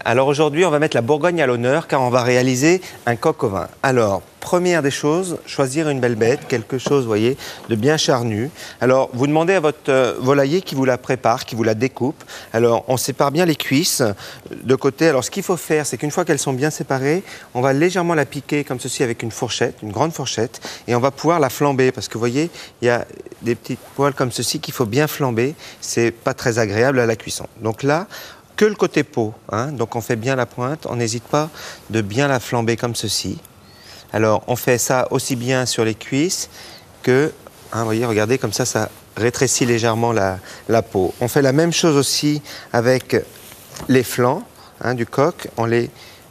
Alors aujourd'hui, on va mettre la Bourgogne à l'honneur car on va réaliser un coq au vin. Alors, première des choses, choisir une belle bête, quelque chose, vous voyez, de bien charnu. Alors, vous demandez à votre volailler qui vous la prépare, qui vous la découpe. Alors, on sépare bien les cuisses de côté. Alors, ce qu'il faut faire, c'est qu'une fois qu'elles sont bien séparées, on va légèrement la piquer comme ceci avec une fourchette, une grande fourchette, et on va pouvoir la flamber parce que, vous voyez, il y a des petites poils comme ceci qu'il faut bien flamber. C'est pas très agréable à la cuisson. Donc là, que le côté peau, hein, donc on fait bien la pointe, on n'hésite pas de bien la flamber comme ceci. Alors on fait ça aussi bien sur les cuisses que, hein, vous voyez, regardez, comme ça rétrécit légèrement la peau. On fait la même chose aussi avec les flancs, hein, du coq, on les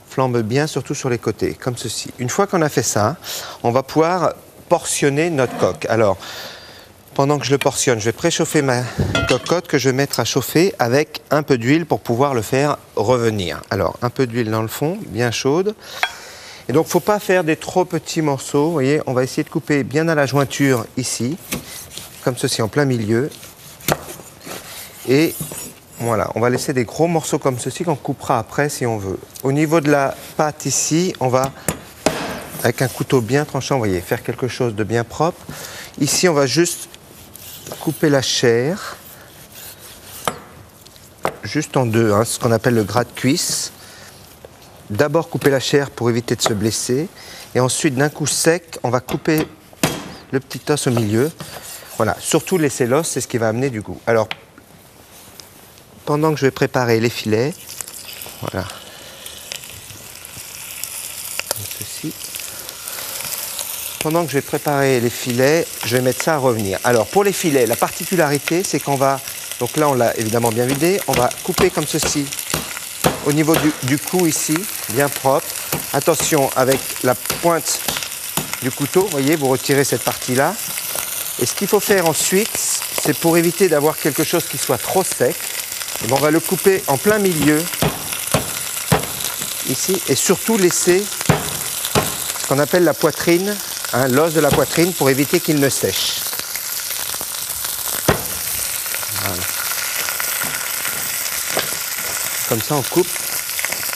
flambe bien, surtout sur les côtés, comme ceci. Une fois qu'on a fait ça, on va pouvoir portionner notre coq. Alors, pendant que je le portionne, je vais préchauffer ma cocotte que je vais mettre à chauffer avec un peu d'huile pour pouvoir le faire revenir. Alors, un peu d'huile dans le fond, bien chaude. Et donc, il ne faut pas faire des trop petits morceaux. Vous voyez, on va essayer de couper bien à la jointure ici, comme ceci, en plein milieu. Et voilà, on va laisser des gros morceaux comme ceci qu'on coupera après si on veut. Au niveau de la pâte ici, on va, avec un couteau bien tranchant, vous voyez, faire quelque chose de bien propre. Ici, on va juste couper la chair, juste en deux, hein, ce qu'on appelle le gras de cuisse. D'abord couper la chair pour éviter de se blesser, et ensuite d'un coup sec, on va couper le petit os au milieu. Voilà, surtout laisser l'os, c'est ce qui va amener du goût. Alors, pendant que je vais préparer les filets, voilà, comme ceci. Pendant que je vais préparer les filets, je vais mettre ça à revenir. Alors pour les filets, la particularité, c'est qu'on va, donc là on l'a évidemment bien vidé, on va couper comme ceci, au niveau du cou ici, bien propre. Attention avec la pointe du couteau, vous voyez, vous retirez cette partie-là. Et ce qu'il faut faire ensuite, c'est pour éviter d'avoir quelque chose qui soit trop sec, et bien on va le couper en plein milieu, ici, et surtout laisser ce qu'on appelle la poitrine, hein, l'os de la poitrine, pour éviter qu'il ne sèche. Voilà. Comme ça on coupe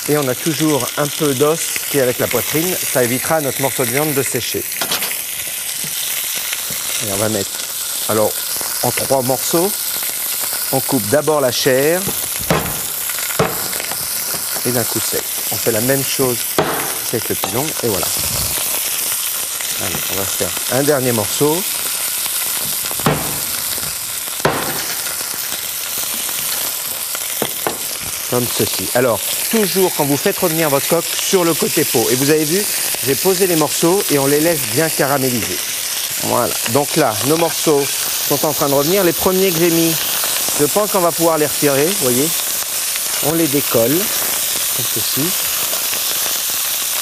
et on a toujours un peu d'os qui est avec la poitrine, ça évitera à notre morceau de viande de sécher. Et on va mettre, alors en 3 morceaux, on coupe d'abord la chair et d'un coup sec. On fait la même chose avec le pilon et voilà. Allez, on va faire un dernier morceau. Comme ceci. Alors, toujours quand vous faites revenir votre coq sur le côté peau. Et vous avez vu, j'ai posé les morceaux et on les laisse bien caraméliser. Voilà. Donc là, nos morceaux sont en train de revenir. Les premiers que j'ai mis, je pense qu'on va pouvoir les retirer. Vous voyez, on les décolle, comme ceci.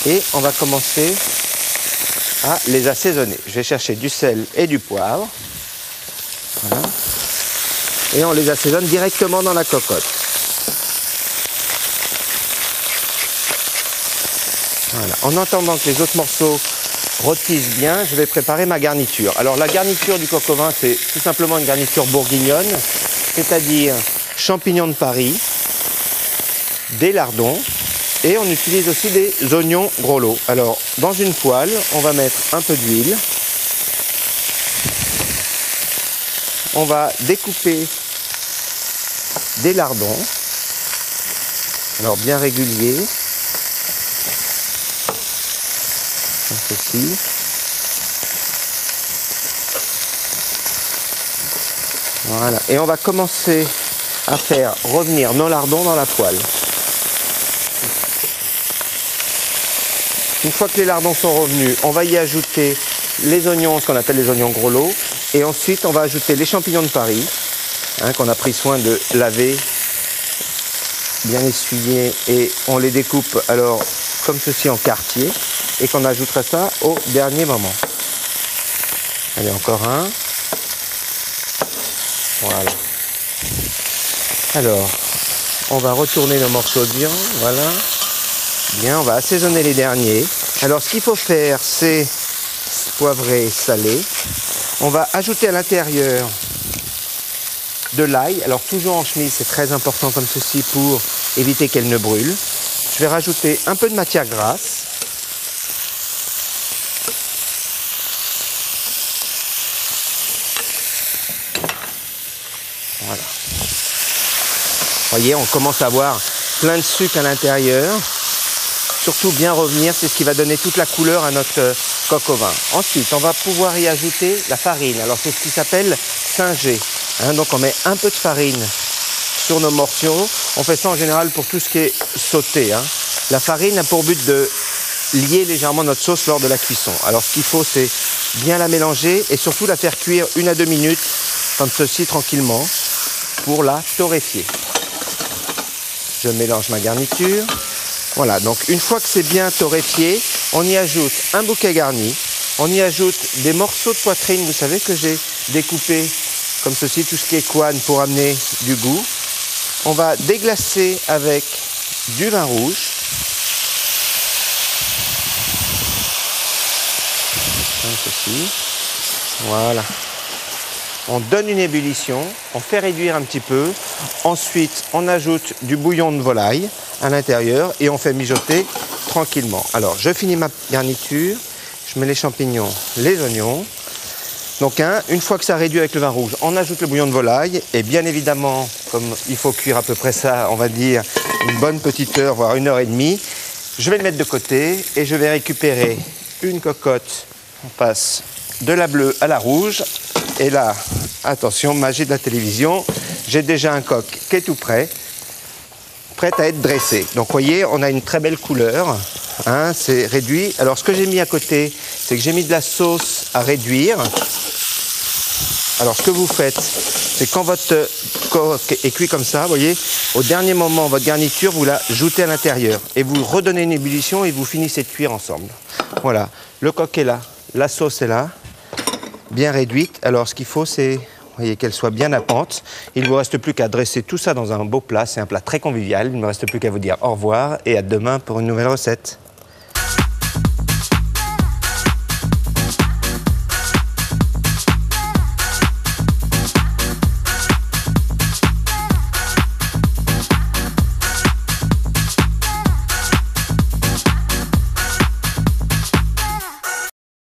Et on va commencer à les assaisonner. Je vais chercher du sel et du poivre. Voilà. Et on les assaisonne directement dans la cocotte. Voilà. En attendant que les autres morceaux rôtissent bien, je vais préparer ma garniture. Alors la garniture du coq au vin, c'est tout simplement une garniture bourguignonne, c'est-à-dire champignons de Paris, des lardons, et on utilise aussi des oignons gros lots. Alors, dans une poêle, on va mettre un peu d'huile. On va découper des lardons. Alors, bien réguliers. Comme ceci. Voilà. Et on va commencer à faire revenir nos lardons dans la poêle. Une fois que les lardons sont revenus, on va y ajouter les oignons, ce qu'on appelle les oignons gros lots. Et ensuite, on va ajouter les champignons de Paris, hein, qu'on a pris soin de laver, bien essuyer. Et on les découpe alors comme ceci en quartiers. Et qu'on ajoutera ça au dernier moment. Allez, encore un. Voilà. Alors, on va retourner nos morceaux de viande. Voilà. Bien, on va assaisonner les derniers. Alors, ce qu'il faut faire, c'est poivrer, saler. On va ajouter à l'intérieur de l'ail. Alors, toujours en chemise, c'est très important comme ceci pour éviter qu'elle ne brûle. je vais rajouter un peu de matière grasse. Voilà. Vous voyez, on commence à avoir plein de sucre à l'intérieur. Surtout bien revenir, c'est ce qui va donner toute la couleur à notre coq au vin. Ensuite, on va pouvoir y ajouter la farine. Alors, c'est ce qui s'appelle singer. Donc, on met un peu de farine sur nos morceaux. On fait ça en général pour tout ce qui est sauté. La farine a pour but de lier légèrement notre sauce lors de la cuisson. Alors, ce qu'il faut, c'est bien la mélanger et surtout la faire cuire 1 à 2 minutes, comme ceci, tranquillement, pour la torréfier. Je mélange ma garniture. Voilà, donc une fois que c'est bien torréfié, on y ajoute un bouquet garni, on y ajoute des morceaux de poitrine, vous savez que j'ai découpé comme ceci, tout ce qui est couenne pour amener du goût. On va déglacer avec du vin rouge. Comme ceci. Voilà. On donne une ébullition, on fait réduire un petit peu. Ensuite, on ajoute du bouillon de volaille à l'intérieur et on fait mijoter tranquillement. Alors, je finis ma garniture, je mets les champignons, les oignons. Donc, une fois que ça réduit avec le vin rouge, on ajoute le bouillon de volaille et bien évidemment, comme il faut cuire à peu près ça, on va dire une bonne petite heure, voire 1 heure et demie, je vais le mettre de côté et je vais récupérer une cocotte. On passe de la bleue à la rouge. Et là, attention, magie de la télévision, j'ai déjà un coq qui est tout prêt à être dressé. Donc, vous voyez, on a une très belle couleur, c'est réduit. Alors, ce que j'ai mis à côté, c'est que j'ai mis de la sauce à réduire. Alors, ce que vous faites, c'est quand votre coq est cuit comme ça, vous voyez, au dernier moment, votre garniture, vous la jetez à l'intérieur et vous redonnez une ébullition et vous finissez de cuire ensemble. Voilà, le coq est là, la sauce est là. Bien réduite. Alors, ce qu'il faut, c'est, vous voyez, qu'elle soit bien nappante. Il ne vous reste plus qu'à dresser tout ça dans un beau plat. C'est un plat très convivial. Il ne me reste plus qu'à vous dire au revoir et à demain pour une nouvelle recette.